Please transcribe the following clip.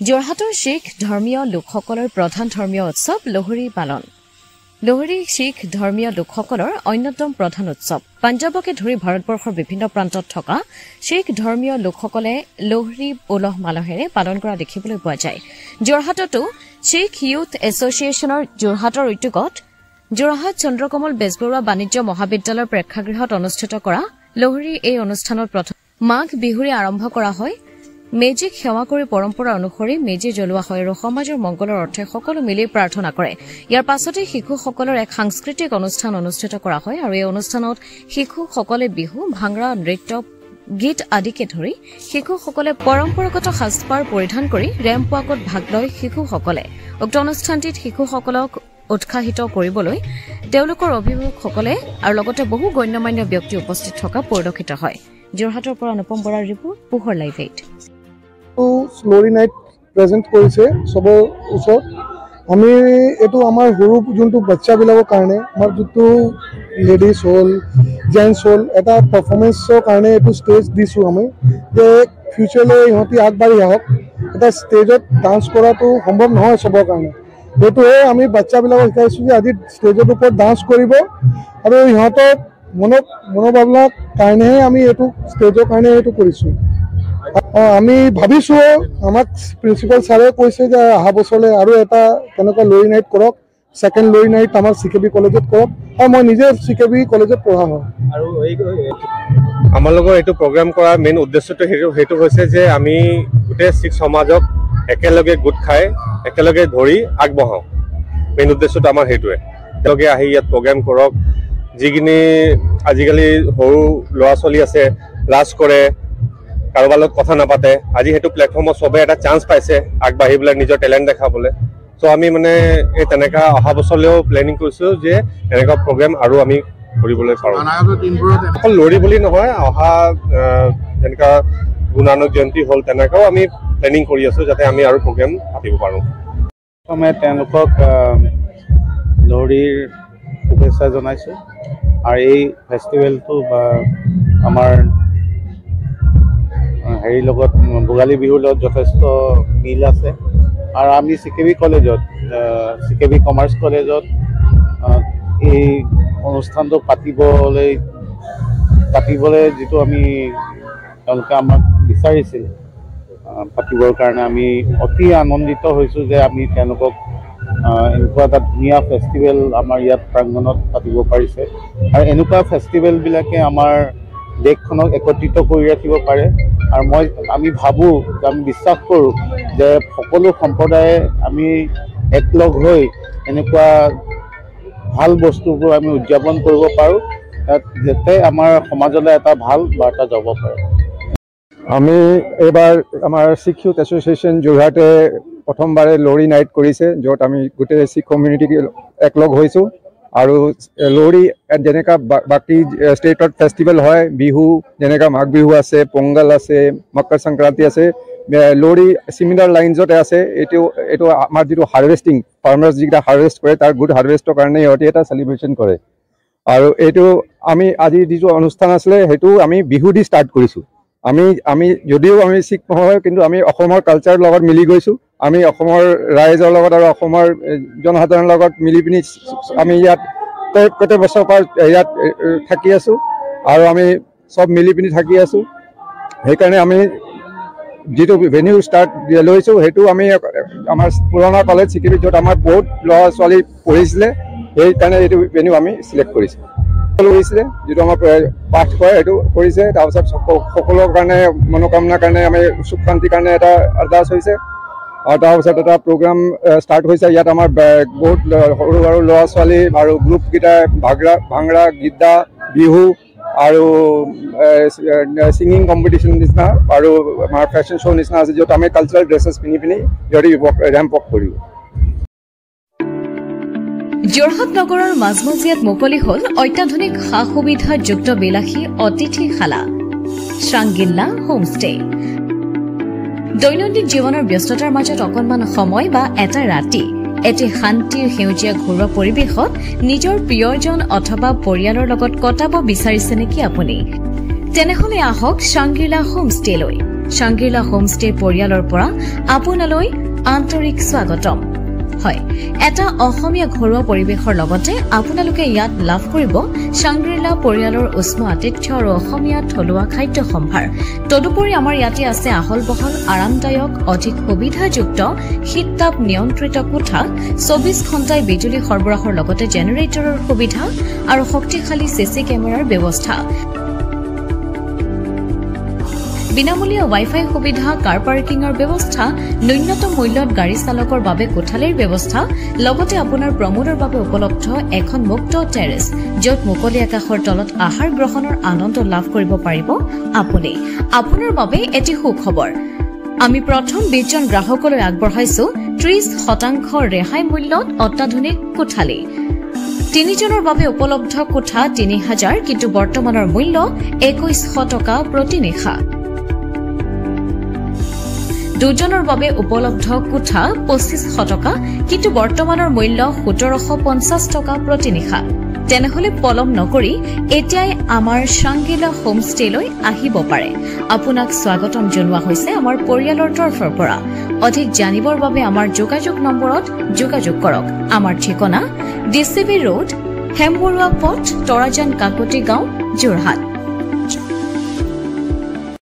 যোৰহাটৰ শিখ ধৰ্মীয় লোকসকলৰ প্ৰধান ধৰ্মীয় উৎসৱ লোহৰী পালন লোহৰী শিখ ধৰ্মীয় লোকসকলৰ অন্যতম প্ৰধান উৎসৱ পঞ্জাৱকে ধৰি ভাৰতবৰ্ষৰ বিভিন্ন প্ৰান্তত থকা শিখ ধৰ্মীয় লোকসকলে লোহৰী উলহ মালহেৰে পালন কৰা দেখিবলৈ পোৱা যায় যোৰহাটতো শিখ ইউথ এছ'চিয়েশ্যনৰ যোৰহাটৰ উদ্যোগত যোৰহাট চন্দ্ৰকমল বেজবৰুৱা বাণিজ্য মহাবিদ্যালয়ৰ প্ৰেক্ষাগৃহত অনুষ্ঠিত কৰা লোহৰী এই অনুষ্ঠানত প্ৰথম মাঘ বিহুৰে আৰম্ভ কৰা হয় মেজিক সেৱা কৰি পৰম্পৰা অনুসৰি মেজি জ্বলোৱা হয় আৰু সমাজৰ মংগলৰ অৰ্থে সকলো মিলি প্ৰাৰ্থনা কৰে ইয়াৰ পাছতে শিশুসকলৰ এক সাংস্কৃতিক অনুষ্ঠান অনুষ্ঠিত কৰা হয় আৰু এই অনুষ্ঠানত শিশুসকলে বিহু ভাংৰা নৃত্য গীত আদিকে ধৰি শিশুসকলে পৰম্পৰাগত সাজপাৰ পৰিধান কৰি ৰেম্প ৱাকত ভাগ লয় শিশুসকলে উক্ত অনুষ্ঠানটিত শিশুসকলক উৎসাহিত কৰিবলৈ তেওঁলোকৰ অভিভাৱকসকলে আৰু লগতে বহু গণ্যমান্য ব্যক্তি উপস্থিত থকা পৰিলক্ষিত হয় যোৰহাটৰ পৰা অনুপম বৰাৰ ৰিপৰ্ট পোহৰ লাইভ 8 স্লোৰী নাইট প্ৰেজেণ্ট কৰিছে সবৰ ওচৰত আমি এইটো আমাৰ সৰু যোনটো বাচ্চাবিলাকৰ কাৰণে আমাৰ যোনটো লেডিজ হ'ল জেণ্টছ হ'ল এটা পাৰফৰ্মেঞ্চৰ কাৰণে এইটো ষ্টেজ দিছোঁ আমি যে ফিউচাৰলৈ ইহঁতি আগবাঢ়ি আহক এটা ষ্টেজত ডান্স কৰাটো সম্ভৱ নহয় চবৰ কাৰণে সেইটোৱে আমি বাচ্চাবিলাকক শিকাইছোঁ যে আজি ষ্টেজৰ ওপৰত ডান্স কৰিব আৰু ইহঁতৰ মনোভাৱনাৰ কাৰণেহে আমি এইটো ষ্টেজৰ কাৰণে এইটো কৰিছোঁ আমি ভাবিছোঁ আমাক প্ৰিন্সিপাল ছাৰে কৈছে যে অহা বছৰলৈ আৰু এটা তেনেকুৱা লোহৰী নাইট কৰক ছেকেণ্ড লোহৰী নাইট আমাৰ CKB কলেজত কৰক আৰু মই নিজে CKB কলেজত পঢ়া হয় আৰু আমাৰ লগত এইটো প্ৰগ্ৰাম কৰাৰ মেইন উদ্দেশ্যটো সেইটো হৈছে যে আমি গোটেই শিখ সমাজক একেলগে গোট খাই একেলগে ধৰি আগবঢ়াওঁ মেইন উদ্দেশ্যটো আমাৰ সেইটোৱে একেলগে আহি ইয়াত প্ৰগ্ৰাম কৰক যিখিনি আজিকালি সৰু ল'ৰা ছোৱালী আছে লাজ কৰে কাৰোবাৰ লগত কথা নাপাতে আজি সেইটো প্লেটফৰ্মত চবে এটা চান্স পাইছে আগবাঢ়িবলৈ নিজৰ টেলেণ্ট দেখাবলৈ চ' আমি মানে এই তেনেকুৱা অহা বছৰলৈও প্লেনিং কৰিছোঁ যে এনেকুৱা প্ৰগ্ৰেম আৰু আমি কৰিবলৈ পাৰোঁ অকল লোহৰী বুলি নহয় অহা যেনেকুৱা গুৰু নানক জয়ন্তী হ'ল তেনেকুৱাও আমি প্লেনিং কৰি আছোঁ যাতে আমি আৰু প্ৰগ্ৰেম পাতিব পাৰোঁ প্ৰথমে তেওঁলোকক লোহৰীৰ শুভেচ্ছা জনাইছোঁ আৰু এই ফেষ্টিভেলটো বা আমাৰ হেৰিৰ লগত ভোগালী বিহুৰ লগত যথেষ্ট মিল আছে আৰু আমি CKB কলেজত CKB কমাৰ্চ কলেজত এই অনুষ্ঠানটো পাতিবলৈ যিটো আমি তেওঁলোকে আমাক বিচাৰিছিল পাতিবৰ কাৰণে আমি অতি আনন্দিত হৈছোঁ যে আমি তেওঁলোকক এনেকুৱা এটা ধুনীয়া ফেষ্টিভেল আমাৰ ইয়াত প্ৰাংগণত পাতিব পাৰিছে আৰু এনেকুৱা ফেষ্টিভেলবিলাকে আমাৰ দেশখনক একত্ৰিত কৰি ৰাখিব পাৰে আৰু আমি ভাবোঁ আমি বিশ্বাস কৰোঁ যে সকলো সম্প্ৰদায়ে আমি একলগ হৈ এনেকুৱা ভাল বস্তুবোৰ আমি উদযাপন কৰিব পাৰোঁ যাতে আমাৰ সমাজলৈ এটা ভাল বাৰ্তা যাব পাৰে আমি এইবাৰ আমাৰ Sikh youth association যোৰহাটে প্ৰথমবাৰে Lohri night কৰিছে য'ত আমি গোটেই শিখ কমিউনিটি একলগ হৈছোঁ আৰু লোহৰী যেনেকুৱা বাকী ষ্টেটত ফেষ্টিভেল হয় বিহু যেনেকুৱা মাঘ বিহু আছে পোংগল আছে মকৰ সংক্ৰান্তি আছে লোহৰী চিমিলাৰ লাইনছতে আছে এইটো আমাৰ যিটো হাৰ্ভেষ্টিং ফাৰ্মাৰ্ছ যিকেইটা হাৰ্ভেষ্ট কৰে তাৰ গুড হাৰ্ভেষ্টৰ কাৰণে সিহঁতে এটা চেলিব্ৰেশ্যন কৰে আৰু এইটো আমি আজি যিটো অনুষ্ঠান আছিলে সেইটো আমি বিহু দি ষ্টাৰ্ট কৰিছোঁ আমি যদিও আমি শিখ নহয় কিন্তু আমি অসমৰ কালচাৰৰ লগত মিলি গৈছোঁ আমি অসমৰ ৰাইজৰ লগত আৰু অসমৰ জনসাধাৰণৰ লগত মিলি পিনি আমি ইয়াত গোটেই বছৰ পৰা ইয়াত থাকি আছোঁ আৰু আমি চব মিলি পিনি থাকি আছোঁ সেইকাৰণে আমি যিটো ভেনিউ ষ্টাৰ্ট লৈছোঁ সেইটো আমি আমাৰ পুৰণা কলেজ CKB য'ত আমাৰ বহুত ল'ৰা ছোৱালী পঢ়িছিলে সেইকাৰণে এইটো ভেনিউ আমি চিলেক্ট কৰিছোঁ কৰিছিলে যিটো আমাৰ পাঠ কৰে সেইটো কৰিছে তাৰপিছত সকলোৰ কাৰণে মনোকামনাৰ কাৰণে আমি সুখ শান্তিৰ কাৰণে এটা আৰদাস হৈছে আৰু তাৰপিছত এটা প্ৰগ্ৰাম ষ্টাৰ্ট হৈছে ইয়াত আমাৰ বহুত সৰু সৰু ল'ৰা ছোৱালী আৰু গ্ৰুপকেইটাই ভাংৰা গীতা বিহু আৰু ছিংগিং কম্পিটিশ্যন নিচিনা আৰু আমাৰ ফেশ্বন শ্ব' নিচিনা আছে য'ত আমি কালচাৰেল ড্ৰেছেছ পিন্ধি পিনি যদি ৰেম্প ৱাক কৰিব যোৰহাট নগৰৰ মাজমজিয়াত মুকলি হ'ল অত্যাধুনিক সা সুবিধাযুক্ত বিলাসী অতিথিশালা শ্ৰাংগিল্লা হোমষ্টে দৈনন্দিন জীৱনৰ ব্যস্ততাৰ মাজত অকণমান সময় বা এটা ৰাতি এটি শান্তিৰ সেউজীয়া ঘৰুৱা পৰিৱেশত নিজৰ প্ৰিয়জন অথবা পৰিয়ালৰ লগত কটাব বিচাৰিছে নেকি আপুনি তেনেহলে আহক শ্ৰাংগিল্লা হোমষ্টেলৈ শাংগ্ৰিলা হোমষ্টে পৰিয়ালৰ পৰা আপোনালৈ আন্তৰিক স্বাগতম হয় এটা অসমীয়া ঘৰুৱা পৰিৱেশৰ লগতে আপোনালোকে ইয়াত লাভ কৰিব শাংগ্ৰিলা পৰিয়ালৰ উষ্ম আতিথ্য আৰু অসমীয়া থলুৱা খাদ্য সম্ভাৰ তদুপৰি আমাৰ ইয়াতে আছে আহল বহল আৰামদায়ক অধিক সুবিধাযুক্ত শীততাপ নিয়ন্ত্ৰিত কোঠা 24 ঘণ্টাই বিজুলী সৰবৰাহৰ লগতে জেনেৰেটৰৰ সুবিধা আৰু শক্তিশালী চিচি কেমেৰাৰ ব্যৱস্থা বিনামূলীয়া ৱাইফাই সুবিধা কাৰ পাৰ্কিংৰ ব্যৱস্থা ন্যূনতম মূল্যত গাড়ী চালকৰ বাবে কোঠালিৰ ব্যৱস্থা লগতে আপোনাৰ প্ৰমোদৰ বাবে উপলব্ধ এখন মুক্ত টেৰেছ য'ত মুকলি আকাশৰ তলত আহাৰ গ্ৰহণৰ আনন্দ লাভ কৰিব পাৰিব আপুনি আপোনাৰ বাবে এটি সুখবৰ আমি প্ৰথম 20 জন গ্ৰাহকলৈ আগবঢ়াইছো 30% ৰেহাই মূল্যত অত্যাধুনিক কোঠালি 3 জনৰ বাবে উপলব্ধ কোঠা 3000 কিন্তু বৰ্তমানৰ মূল্য 2100 টকা প্ৰতি নিশা 2 জনৰ বাবে উপলব্ধ কোঠা 2500 টকা কিন্তু বৰ্তমানৰ মূল্য 1750 টকা প্ৰতি নিশা তেনেহলে পলম নকৰি এতিয়াই আমাৰ শাংগ্ৰিলা হোমষ্টেলৈ আহিব পাৰে আপোনাক স্বাগতম জনোৱা হৈছে আমাৰ পৰিয়ালৰ তৰফৰ পৰা অধিক জানিবৰ বাবে আমাৰ যোগাযোগ নম্বৰত যোগাযোগ কৰক আমাৰ ঠিকনা ডিচিবি ৰোড হেমবৰুৱা পথ তৰাজান কাকতি গাঁও যোৰহাট